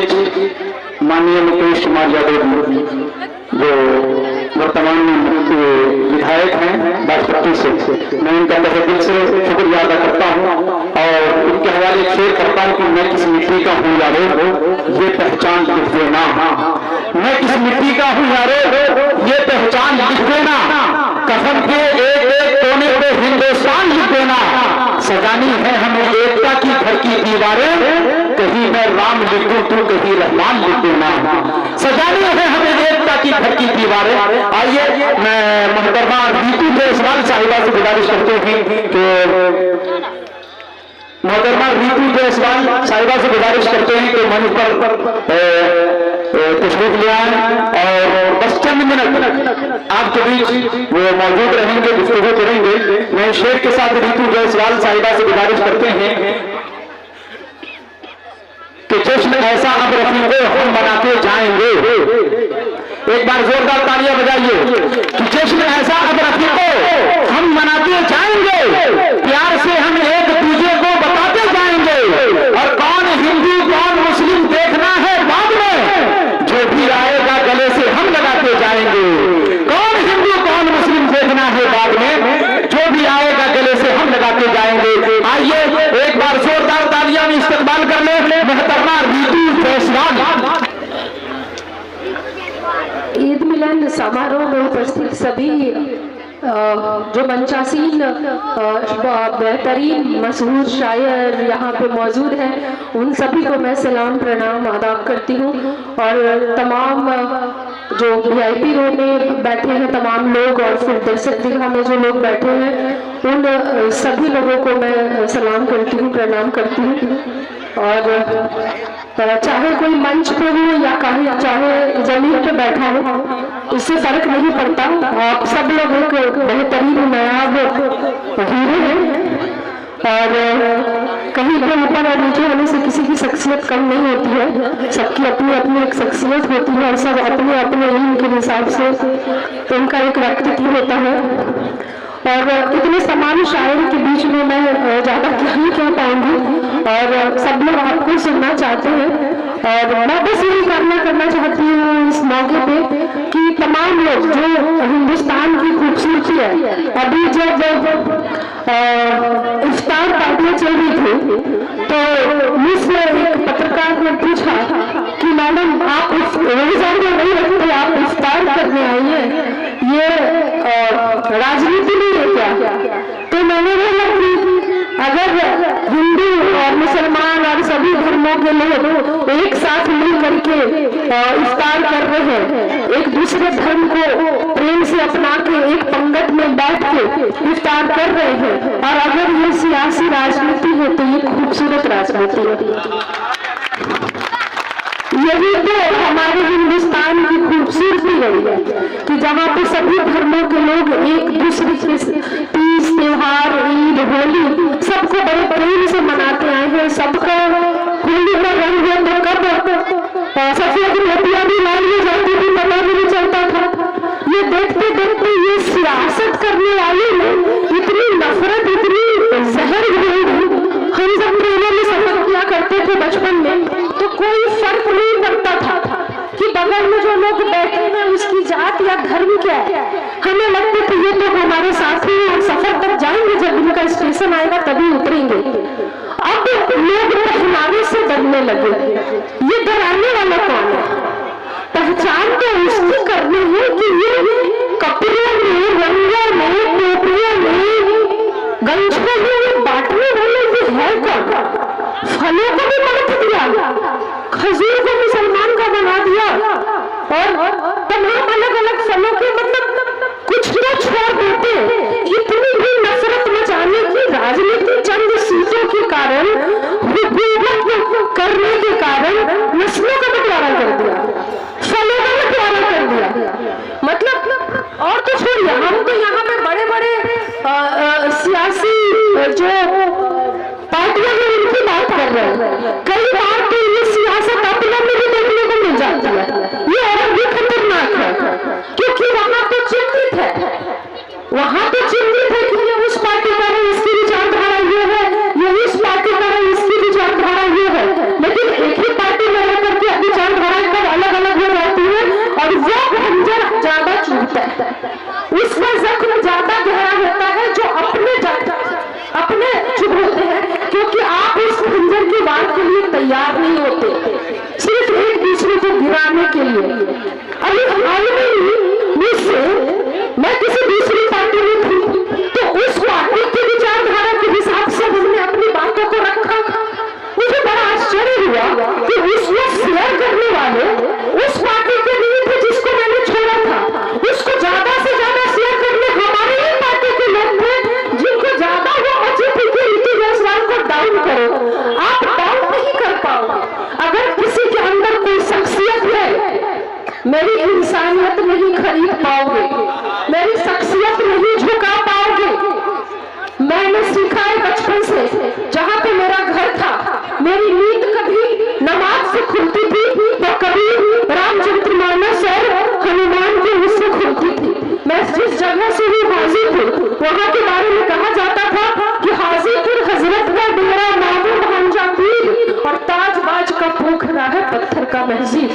बीच माननीय मुकेश कुमार यादव जी, जो वर्तमान में विधायक हैं बाजपट्टी से, मैं इनका तहे दिल से शुक्रिया अदा करता हूँ और इनके हवाले शेयर करता हूँ कि मैं किस मिट्टी का हूँ यारो, ये पहचान लिख देना। मैं किस मिट्टी का हूँ यारो, ये पहचान लिख देना। कफन के एक एक कोने पे हिंदुस्तान लिख देना। सजानी है हमें एकता की घर की दीवारें, कहीं मैं राम लिख दूं तो कहीं रहमान लिख देना। सजानी है हमें एकता की घर की दीवारें। आइए मैं मोहतरमा रीतू जायसवाल साहिबा से गुजारिश करते हैं कि मोहतरमा रीतू जायसवाल साहिबा से गुजारिश करते हैं कि मंच पर तशरीफ ले आए और बस चंद मिनट आपके बीच वो मौजूद रहेंगे, गुफ्तगू करेंगे। मैं शेर के साथ रीतू जायसवाल साहिबा से गुजारिश करते हैं कि जश्न ऐसा अब रफीको हम मनाते जाएंगे। एक बार जोरदार तालियां बजाइए कि जश्न ऐसा अब रफीको हम मनाते जाएंगे। प्यार से हम एक दूसरे को बताते जाएंगे और कौन हिंदू कौन मुस्लिम देखना है बाद में, जो भी आएगा गले से हम लगाते जाएंगे। कौन हिंदू कौन मुस्लिम देखना है बाद में, जो भी आएगा गले से हम लगाते जाएंगे। आइए एक बार जोरदार तालियां में इस्तेमाल कर ले मोहतरमा रीतू जायसवाल। ईद मिलन समारोह में उपस्थित सभी जो मंचासीन बेहतरीन मशहूर शायर यहाँ पे मौजूद हैं, उन सभी को मैं सलाम प्रणाम आदाब करती हूँ। और तमाम जो VIP रो में बैठे हैं तमाम लोग और फिर दर्शक दीर्घा में जो लोग बैठे हैं, उन सभी लोगों को मैं सलाम करती हूँ, प्रणाम करती हूँ। और चाहे कोई मंच पे हो या कहीं चाहे जमीन पे बैठा हो, इससे फर्क नहीं पड़ता। आप सब लोग एक बेहतरीन नायाब हीरो हैं और कहीं पे ऊपर और नीचे होने से किसी की शख्सियत कम नहीं होती है। सबकी अपनी अपनी एक शख्सियत होती है और सब अपने अपने इल्म के हिसाब से उनका एक व्यक्तित्व होता है। और इतने समान शायर के बीच में मैं ज्यादा क्या ही कह पाऊंगी और सब लोग आपको सुनना चाहते हैं। और मैं बस यही करना चाहती हूँ इस मौके पे कि तमाम लोग जो हिंदुस्तान की खूबसूरती है, अभी जब इफ्तार पार्टियां चल रही थी तो मुझसे एक पत्रकार ने पूछा कि मैडम आप रोजा नहीं रखते, आप इफ्तार करने आई हैं, ये राजनीति नहीं है क्या? तो मैंने बोला कि अगर हिंदू और मुसलमान और सभी धर्मों के लोग एक साथ मिल करके इफ्तार कर रहे हैं, एक दूसरे धर्म को प्रेम से अपना के एक पंगत में बैठ के इफ्तार कर रहे हैं, और अगर ये सियासी राजनीति है तो ये खूबसूरत राजनीति है। यही तो हमारे हिंदुस्तान की खूबसूरती है कि जहाँ पे सभी धर्मों के लोग एक दूसरे के तीज त्योहार ईद होली सबको बड़े प्रेम से मनाते आए हैं। सबका होली का रंग है तो कब सफेद रोटियां भी लाई जाती थी पता भी नहीं चलता था। ये देखते देखते ये सियासत करने वाले ने इतनी नफरत इतनी जहर घोली। हम जब ट्रेनों में सफर किया करते थे बचपन में तो कोई फर्क नहीं पड़ता था कि बगल में जो लोग बैठे हैं उसकी जात या धर्म क्या है। हमें लगता था ये तो हमारे साथी हैं और सफर कर जाएंगे, जब इनका स्टेशन आएगा तभी उतरेंगे। अब लोग पहनावे से डरने लगे। ये डराने वाला कौन है? पहचान तो उसकी करनी है कि ये कपड़ों में रंगों में टोपियों में गंजों में बांटने वाले ये है कौन? फलों को भी बांट दिया, खजूर को मुसलमान का बना दिया और तमाम अलग अलग फलों के मतलब कुछ तो छोड़ देते। इतनी भी नफरत मचाने की राजनीति चंद सीटों के कारण, हुकूमत करने के कारण नस्लों का बंटवारा कर दिया, फलों का बंटवारा कर दिया। मतलब और तो छोड़िए, हम तो यहाँ पे बड़े बड़े सियासी जो पार्टियां हैं उनकी बात कर रहे हैं। कई बार तो ये सियासत अपने में भी देखने को मिल जाती है। ये और भी खतरनाक है क्योंकि वहां तो चिन्हित है, वहां तो चिन्हित है कि ये उस पार्टी का है, इसकी विचारधारा ये है, ये इस पार्टी का है, इसकी विचारधारा ये है। लेकिन एक ही पार्टी में रहकर के होते, सिर्फ एक दूसरे को गिराने के लिए। अभी हाल में ही मुझसे, मैं किसी दूसरी पार्टी में थी, तो उस पार्टी की विचारधारा के हिसाब से हमने अपनी बातों को रखा। मुझे बड़ा आश्चर्य हुआ कि उस वक्त शेयर करने वाले उस पार्टी के नहीं थे जिसको मैंने छोड़ा था, उसको ज्यादा से ज्यादा शेयर करने हमारे ही पार्टी के लोग थे, जिनको ज्यादा वो मची थी कि ऋतु जायसवाल को डाउन करो। आप डाउन नहीं कर पाओगे। अगर किसी के अंदर कोई शख्सियत है, मेरी इंसानियत नहीं खरीद पाओगे, मेरी शख्सियत नहीं झुका पाओगे। मैंने सीखा है बचपन से, जहाँ पे मेरा घर था, मेरी नींद कभी नमाज से खुलती थी तो कभी रामचंद्र मानस और हनुमान की उससे खुलती थी। मैं जिस जगह से हूँ हाजीपुर, वहाँ के बारे में कहा जाता था कि हाजीपुर हजरत का डेरा, मामू भांजा पीर और ताजबाज का पोखरा है, पत्थर का मस्जिद।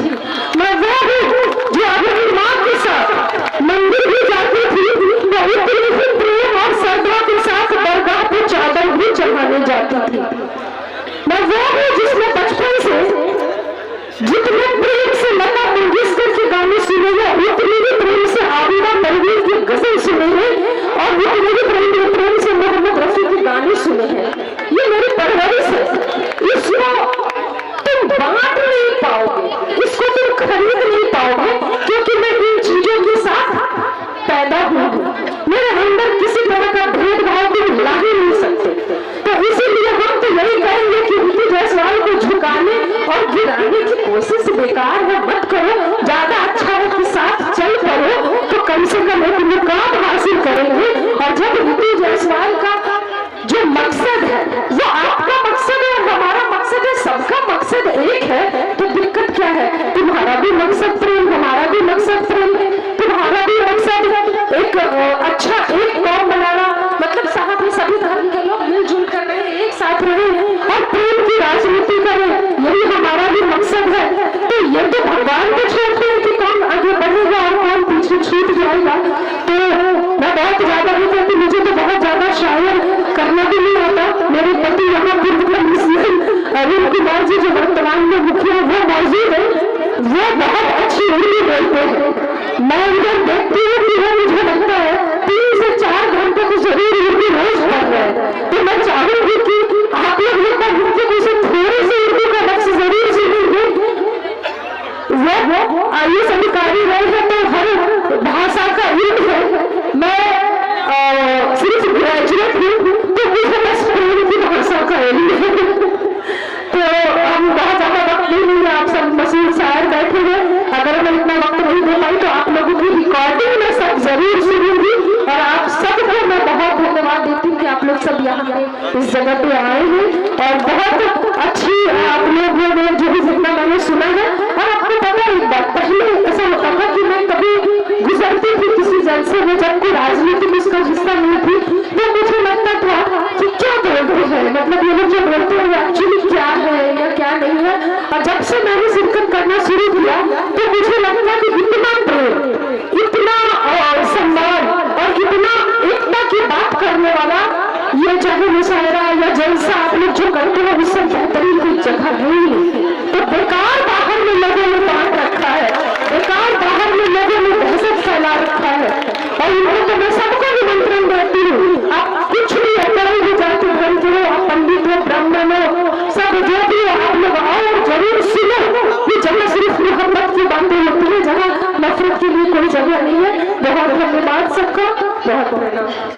मैं वो हूँ जो अपनी माँ के साथ मंदिर भी जाती थी, वो इतनी ही प्रेम और श्रद्धा के साथ दरगाह पे चादर भी चढ़ाने जाती थी। मैं वो हूँ जिसने बचपन से जितने प्रेम से लता मंगेशकर के गाने सुने हैं, उतनी ही प्रेम से आबिदा परवीन की गजल सुने हैं, और उतनी ही प्रेम से मोहम्मद रफी के गाने सुने हैं। ये मेरी परवरिश है। इसको तुम बांट नहीं पाओगे, इसको तुम खरीद नहीं पाओगे, क्योंकि मैं इन चीजों के साथ पैदा हुआ हूँ। मेरे अंदर किसी तरह का भेदभाव तुम ला ही नहीं सकते। तो इसीलिए हम तो यही कहेंगे कि ऋतु जायसवाल को झुकाने और गिराने की कोशिश बेकार है, मत करो। ज्यादा अच्छा है कि साथ चल करो, तो कम से कम एक मुकाम हासिल करेंगे। और जब ऋतु जायसवाल का जो मकसद है वो आपका मकसद है, हमारा मकसद है, सबका मकसद एक है, तो दिक्कत क्या है? तुम्हारा भी मकसद प्रेम, हमारा भी मकसद प्रेम, तुम्हारा भी मकसद एक अच्छा एक कौम बनाना, मतलब साहब में सभी धर्म के लोग मिलजुल कर रहे, एक साथ रहे और प्रेम की राजनीति करें, यही हमारा भी मकसद है। तो ये तो भगवान को छोड़ते हैं कि कौन आगे बढ़ेगा और कौन पीछे छूट जाएगा। तो मैं बहुत ज्यादा नहीं कहती, मुझे तो बहुत ज्यादा शायर करना भी नहीं आता। मेरे पति यहाँ अरुण कुमार जी जो वर्तमान में मुखिया वो मौजूद है, वो बहुत अच्छी उर्दू बोलते हैं। मैं इधर देखती हूँ कि वो मुझे लगता है 3 से 4 घंटे तो जरूर उर्दू रोज पढ़ रहे हैं। तो मैं चाहूंगी कि आप लोग एक बार मुझे किसी थोड़ी सी उर्दू का लफ्ज जरूर सुनेंगे। वो आयुष अधिकारी रहे हैं तो हर भाषा का इल्म है। मैं सिर्फ ग्रेजुएट हूँ, तो मुझे बस प्रेम की भाषा का इल्म है। तो हम बहुत ज्यादा वक्त नहीं लेंगे, आप सब मशहूर शायर बैठे हैं। अगर मैं इतना वक्त नहीं दे पाई तो आप लोगों की रिकॉर्डिंग में सब जरूर सुनूंगी। और आप सबको मैं बहुत धन्यवाद देती हूँ कि आप लोग सब यहाँ पे इस जगह पे आए हैं और बहुत अच्छी आप लोगों ने जो भी जितना मैंने सुना है। और आपको पता है, एक बात पहले ऐसा होता था कि मैं कभी गुजरती थी किसी जलसे में, जब कोई राजनीति में उसका हिस्सा नहीं थी, तो मुझे लगता था कि क्या बोल रहे हैं, मतलब ये लोग जो बोलते हैं एक्चुअली क्या है या क्या नहीं है। और जब से मैंने शिरकत करना शुरू किया तो मुझे लगता कि इतना प्रेम, इतना सम्मान और इतना एकता की बात करने वाला ये चाहे मुशायरा या जलसा आप लोग जो करते हो उससे बेहतरीन कोई जगह नहीं। तो बेकार बाहर में लोगों ने बांट रखा है, बेकार बाहर में लोगों ने दहशत फैला रखा है। और इनको तो मैं सबको निमंत्रण देती हूँ, आप कुछ भी हो, जाति धर्म के हो, आप पंडित हो, ब्राह्मण हो, सब जो भी हो, आप लोग आओ जरूर सुनो कि जगह सिर्फ मोहब्बत की बातें होती है, जगह नफरत के लिए कोई जगह नहीं है। बहुत धन्यवाद सबका, बहुत धन्यवाद।